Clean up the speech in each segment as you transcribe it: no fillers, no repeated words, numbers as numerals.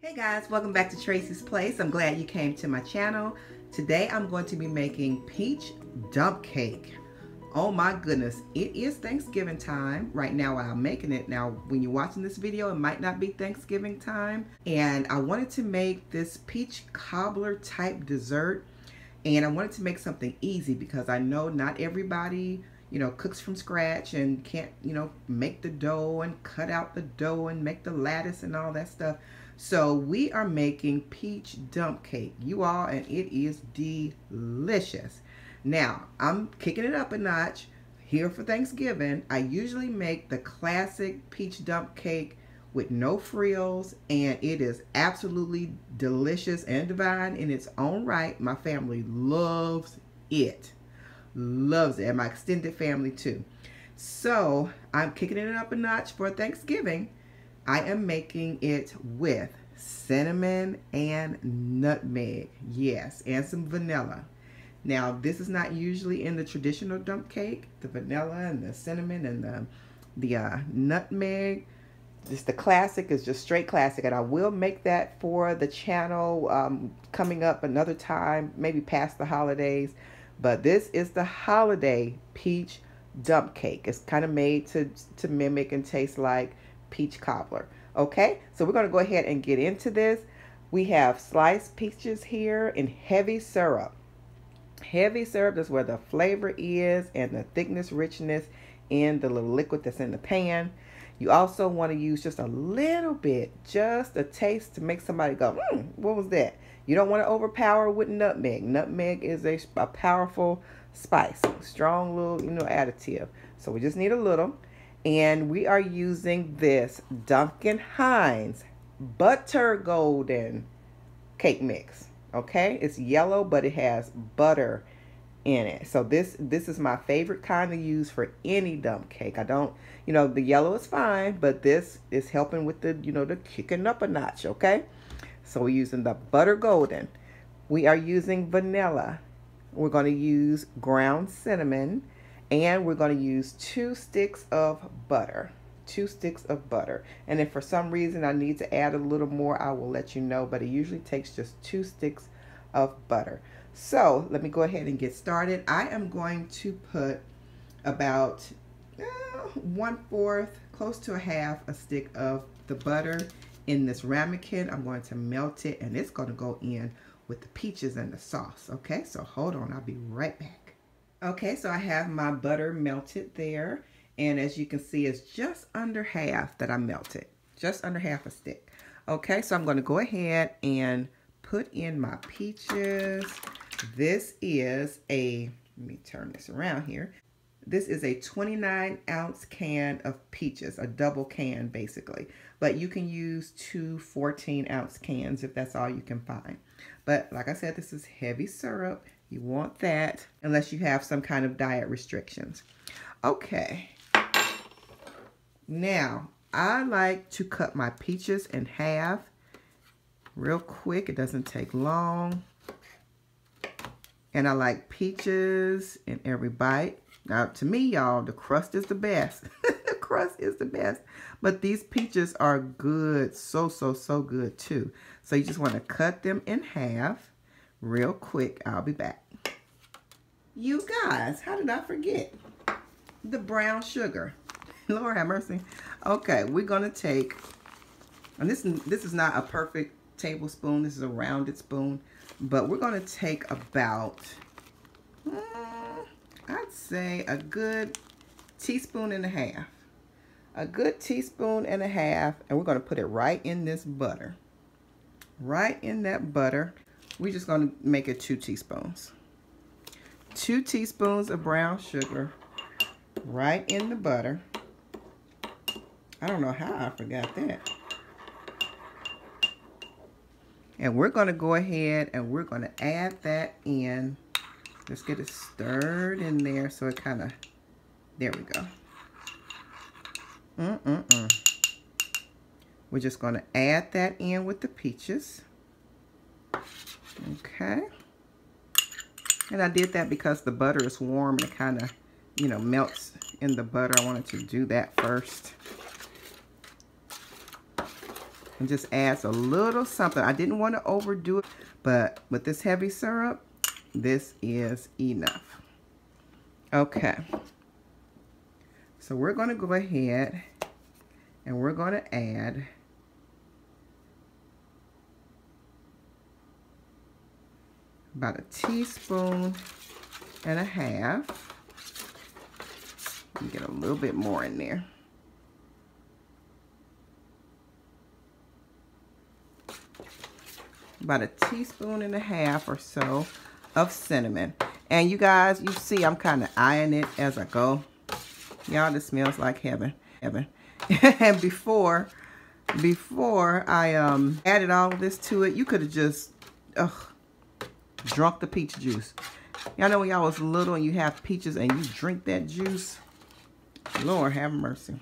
Hey guys, welcome back to Tracie's Place. I'm glad you came to my channel. Today I'm going to be making peach dump cake. Oh my goodness, it is Thanksgiving time right now while I'm making it. Now when you're watching this video, it might not be Thanksgiving time. And I wanted to make this peach cobbler type dessert. And I wanted to make something easy because I know not everybody cooks from scratch and can't, make the dough and cut out the dough and make the lattice and all that stuff. So we are making peach dump cake, you all, and it is delicious. Now, I'm kicking it up a notch here for Thanksgiving. I usually make the classic peach dump cake with no frills, and it is absolutely delicious and divine in its own right. My family loves it. Loves it, and my extended family too. So I'm kicking it up a notch for Thanksgiving. I am making it with cinnamon and nutmeg, yes, and some vanilla. Now this is not usually in the traditional dump cake, the vanilla and the cinnamon and the nutmeg. Just the classic is just straight classic, and I will make that for the channel coming up another time, maybe past the holidays. But this is the holiday peach dump cake. It's kind of made to mimic and taste like peach cobbler. Okay, so we're going to go ahead and get into this. We have sliced peaches here in heavy syrup. Heavy syrup is where the flavor is and the thickness, richness in the little liquid that's in the pan. You also want to use just a little bit, just a taste to make somebody go, what was that? You don't want to overpower with nutmeg. Nutmeg is a powerful spice, strong little, additive. So we just need a little. And we are using this Duncan Hines Butter Golden cake mix. Okay, it's yellow, but it has butter in it. So this is my favorite kind to use for any dump cake. I don't, the yellow is fine, but this is helping with the, the kicking up a notch. Okay, so we're using the Butter Golden. We are using vanilla. We're going to use ground cinnamon. And we're going to use 2 sticks of butter. 2 sticks of butter. And if for some reason I need to add a little more, I will let you know. But it usually takes just 2 sticks of butter. So let me go ahead and get started. I am going to put about 1/4, close to a half a stick of the butter in this ramekin. I'm going to melt it, and it's going to go in with the peaches and the sauce. Okay, so hold on. I'll be right back. Okay, so I have my butter melted there, and as you can see, it's just under half that I melted, just under half a stick. Okay, so I'm going to go ahead and put in my peaches. This is let me turn this around here. This is a 29-ounce can of peaches, a double can basically, but you can use 2 14-ounce cans if that's all you can find. But like I said, this is heavy syrup. You want that unless you have some kind of diet restrictions. Okay. Now, I like to cut my peaches in half real quick. It doesn't take long. And I like peaches in every bite. Now, to me, y'all, the crust is the best. The crust is the best. But these peaches are good. So good, too. So you just want to cut them in half. Real quick, I'll be back. You guys, how did I forget? The brown sugar. Lord have mercy. Okay, we're going to take, and this is not a perfect tablespoon. This is a rounded spoon. But we're going to take about, I'd say a good teaspoon and a half. A good teaspoon and a half. And we're going to put it right in this butter. Right in that butter. We're just going to make it 2 teaspoons. 2 teaspoons of brown sugar right in the butter. I don't know how I forgot that. And we're going to go ahead and we're going to add that in. Let's get it stirred in there so it kind of, there we go. We're just going to add that in with the peaches. Okay. And I did that because the butter is warm and it kind of, melts in the butter. I wanted to do that first. and just adds a little something. I didn't want to overdo it, but with this heavy syrup, this is enough. Okay. So we're going to go ahead and we're going to add about 1.5 teaspoons. Get a little bit more in there. About 1.5 teaspoons or so of cinnamon. And you guys, you see I'm kind of eyeing it as I go. Y'all, this smells like heaven. Heaven. And before I added all of this to it, you could have just drunk the peach juice. Y'all know when y'all was little and you have peaches and you drink that juice? Lord have mercy.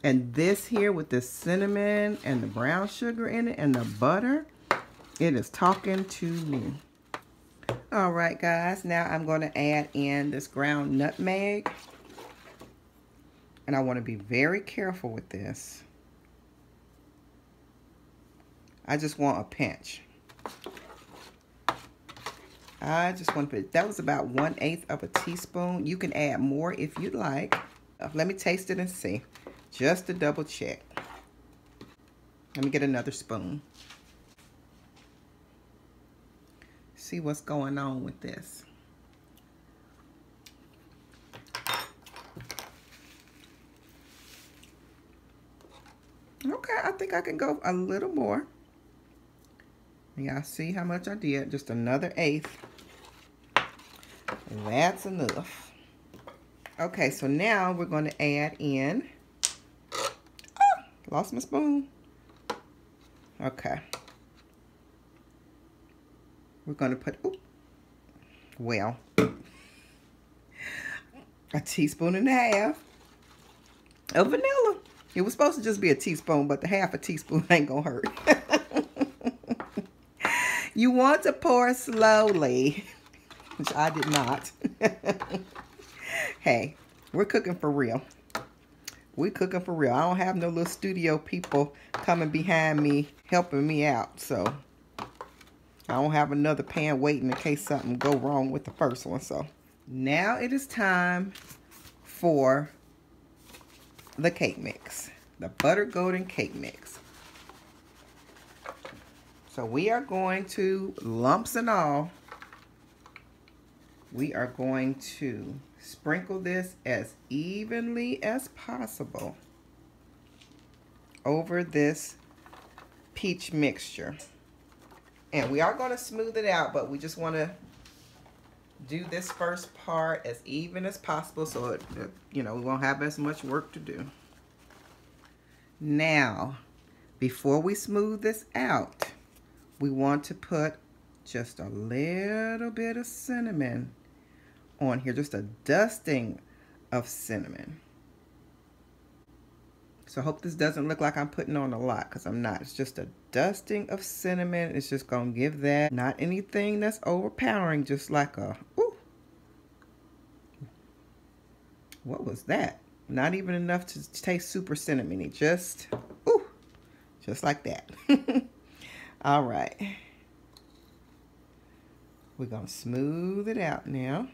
And this here with the cinnamon and the brown sugar in it and the butter, it is talking to me. All right, guys, now I'm going to add in this ground nutmeg. And I want to be very careful with this. I just want a pinch. I just want to put, that was about 1/8 teaspoon. You can add more if you'd like. Let me taste it and see, just to double check. Let me get another spoon. See what's going on with this. Okay, I think I can go a little more. Y'all see how much I did? Just another 1/8. That's enough. Okay, so now we're going to add in, lost my spoon. Okay. We're going to put, well, 1.5 teaspoons of vanilla. It was supposed to just be 1 teaspoon, but the 1/2 teaspoon ain't going to hurt. You want to pour slowly, which I did not. Hey, we're cooking for real. We're cooking for real. I don't have no little studio people coming behind me, helping me out. So I don't have another pan waiting in case something go wrong with the first one. So now it is time for the cake mix, the butter golden cake mix. So we are going to, lumps and all, we are going to sprinkle this as evenly as possible over this peach mixture. And we are going to smooth it out, but we just want to do this first part as even as possible so it, you know, we won't have as much work to do. Now, before we smooth this out, we want to put just a little bit of cinnamon on here, just a dusting of cinnamon. So I hope this doesn't look like I'm putting on a lot, because I'm not. It's just a dusting of cinnamon. It's just going to give that, not anything that's overpowering, just like a, ooh. What was that? Not even enough to taste super cinnamony. Just, ooh, just like that. All right. We're going to smooth it out now.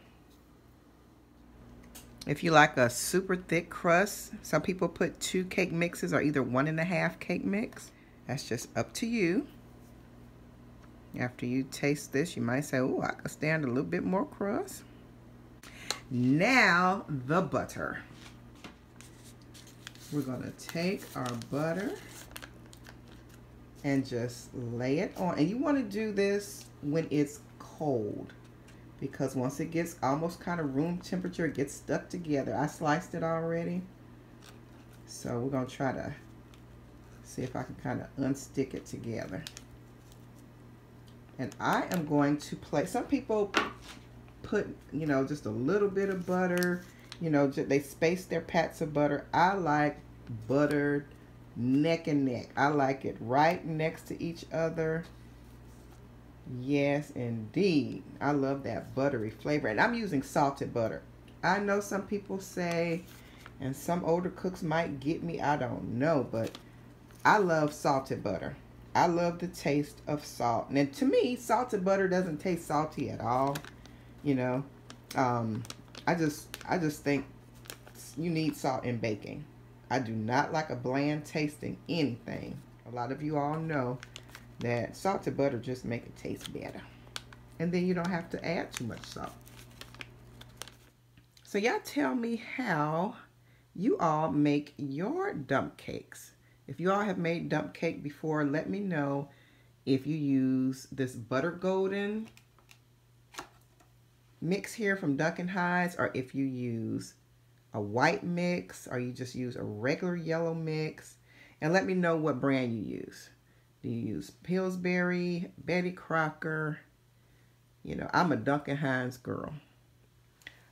If you like a super thick crust, some people put 2 cake mixes or either 1.5 cake mix. That's just up to you. After you taste this, you might say, oh, I could stand a little bit more crust. Now, the butter. We're going to take our butter and just lay it on. And you want to do this when it's cold, because once it gets almost kind of room temperature, it gets stuck together. I sliced it already. So we're going to try to see if I can kind of unstick it together. And I am going to place, some people put, you know, just a little bit of butter, you know, they space their pats of butter. I like buttered neck and neck. I like it right next to each other. Yes, indeed. I love that buttery flavor. And I'm using salted butter. I know some people say, and some older cooks might get me, I don't know, but I love salted butter. I love the taste of salt. And to me, salted butter doesn't taste salty at all. You know, I just think you need salt in baking. I do not like a bland tasting anything. A lot of you all know that salted butter just make it taste better. And then you don't have to add too much salt. So y'all tell me how you all make your dump cakes. If you all have made dump cake before, let me know if you use this butter golden mix here from Duncan Hines, or if you use a white mix, or you just use a regular yellow mix. And let me know what brand you use. Do you use Pillsbury, Betty Crocker? You know, I'm a Duncan Hines girl.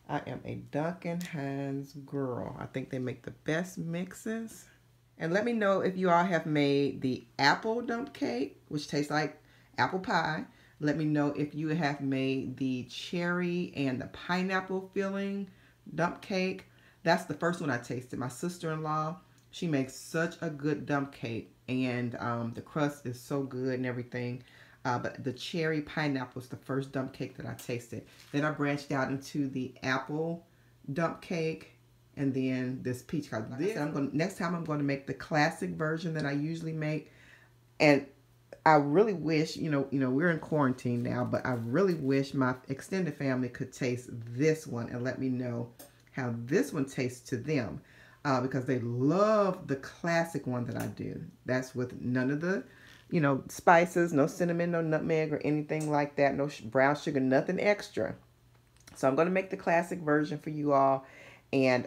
I am a Duncan Hines girl. I think they make the best mixes. And let me know if you all have made the apple dump cake, which tastes like apple pie. Let me know if you have made the cherry and the pineapple filling dump cake. That's the first one I tasted. My sister-in-law, she makes such a good dump cake. And the crust is so good and everything. But the cherry pineapple was the first dump cake that I tasted. Then I branched out into the apple dump cake. And then this peach cobbler. Like I said, next time I'm going to make the classic version that I usually make. And I really wish, you know, we're in quarantine now, but I really wish my extended family could taste this one and let me know how this one tastes to them. Because they love the classic one that I do. That's with none of the, you know, spices, no cinnamon, no nutmeg or anything like that. No brown sugar, nothing extra. So I'm going to make the classic version for you all. And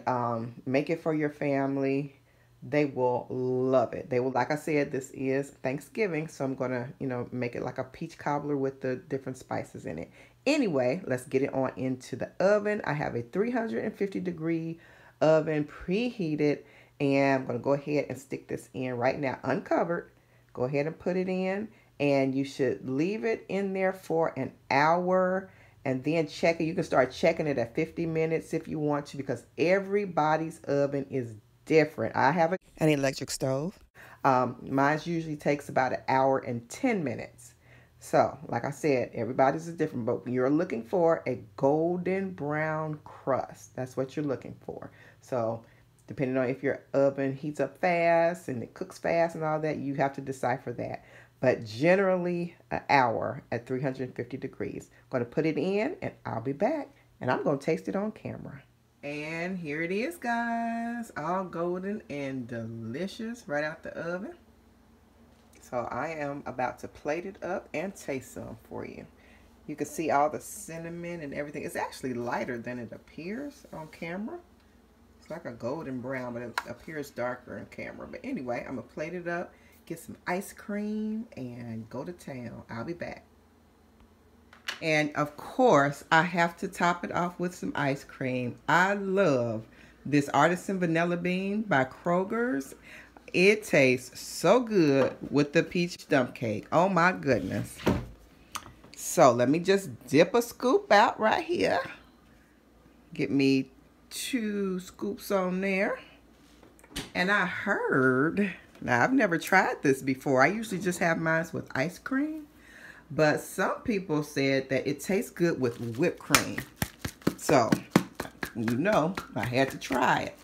make it for your family. They will love it. They will, like I said, this is Thanksgiving, so I'm going to, you know, make it like a peach cobbler with the different spices in it. Anyway, let's get it on into the oven. I have a 350-degree oven preheated, and I'm going to go ahead and stick this in right now, uncovered. Go ahead and put it in, and you should leave it in there for an hour. And then check it. You can start checking it at 50 minutes if you want to, because everybody's oven is different. I have an electric stove. Mine usually takes about an hour and 10 minutes. So, like I said, everybody's is different, but you're looking for a golden brown crust. That's what you're looking for. So, depending on if your oven heats up fast and it cooks fast and all that, you have to decipher that. But generally an hour at 350 degrees. I'm going to put it in and I'll be back. And I'm going to taste it on camera. And here it is, guys. All golden and delicious right out the oven. So I am about to plate it up and taste some for you. You can see all the cinnamon and everything. It's actually lighter than it appears on camera. It's like a golden brown, but it appears darker on camera. But anyway, I'm going to plate it up. Get some ice cream and go to town. I'll be back. And of course, I have to top it off with some ice cream. I love this Artisan Vanilla Bean by Kroger's. It tastes so good with the peach dump cake. Oh my goodness. So let me just dip a scoop out right here. Get me 2 scoops on there. And I heard... Now, I've never tried this before. I usually just have mine with ice cream. But some people said that it tastes good with whipped cream. So, you know, I had to try it.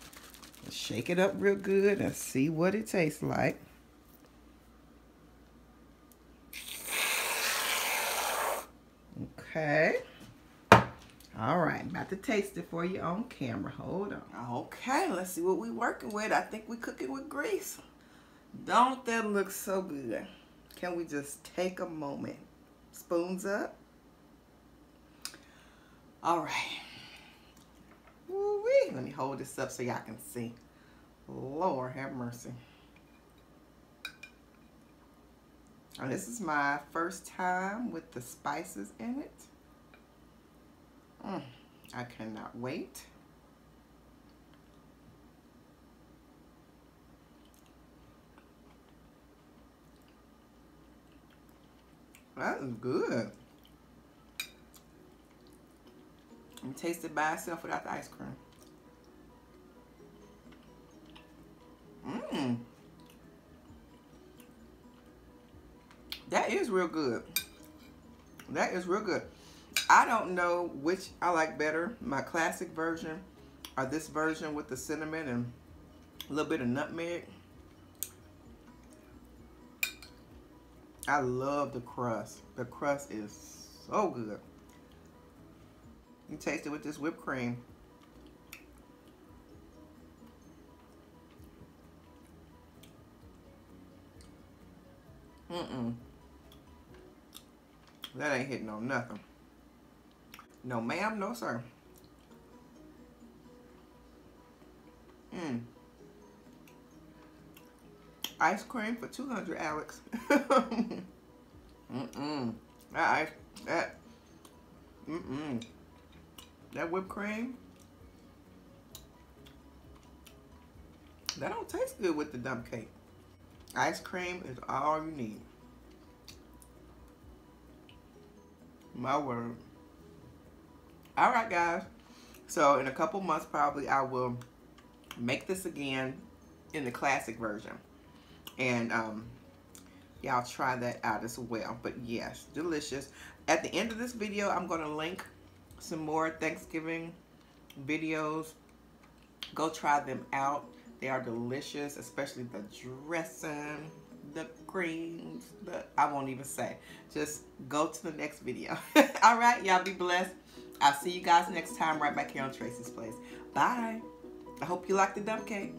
Shake it up real good and see what it tastes like. Okay. All right, about to taste it for you on camera. Hold on. Okay, let's see what we're working with. I think we're cooking with grease. Don't that look so good? Can we just take a moment? Spoons up. All right. Woo-wee. Let me hold this up so y'all can see. Lord have mercy. Oh, this is my first time with the spices in it. I cannot wait. That is good. I'm taste it by itself without the ice cream. That is real good. That is real good. I don't know which I like better, my classic version or this version with the cinnamon and a little bit of nutmeg. I love the crust. The crust is so good. You taste it with this whipped cream. That ain't hitting on nothing. No ma'am, no sir. Ice cream for 200, Alex. That whipped cream, that don't taste good with the dump cake. Ice cream is all you need. My word. All right, guys. So in a couple months, probably I will make this again in the classic version. And y'all try that out as well. But yes, delicious. At the end of this video, I'm going to link some more Thanksgiving videos. Go try them out. They are delicious, especially the dressing, the creams, I won't even say. Just go to the next video. All right, y'all be blessed. I'll see you guys next time right back here on Tracie's Place. Bye. I hope you like the dump cake.